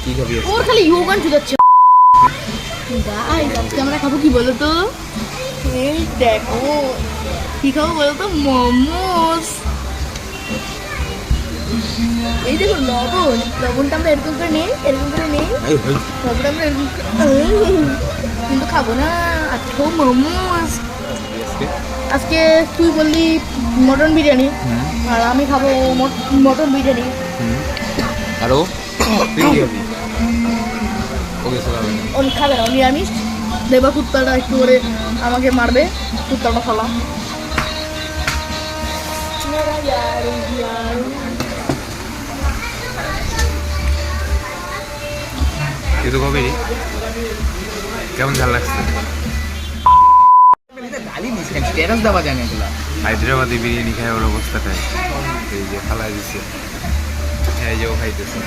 কি খাবি ওর খালি ইয়োগান চুদাচ্ছে গাইস আজকে আমরা খাবো কি বলো তো এই দেখো কি খাবো বলো তো মোমোস এই দেখো লবণটা আমরা এরকম করে নেই লবণটা আমরা এরকম কিন্তু খাবো না আজকে খাবো মোমোস আজকে তুই বললি মটন বিরিয়ানি আর আমি খাবো মটন বিরিয়ানি আরো তুই কি খাবি ও খাবে না নিরামিষ দেবা কুত্তাটা একটু করে আমাকে মারবে কুত্তাটা ফলাম কিন্তু কবে কেমন ঝাল লাগছে হায়দ্রাবাদি বিরিয়ানি খায় ওর অবস্থাটাই এই যে ফালাই দিচ্ছে এই যে ও খাইতেছে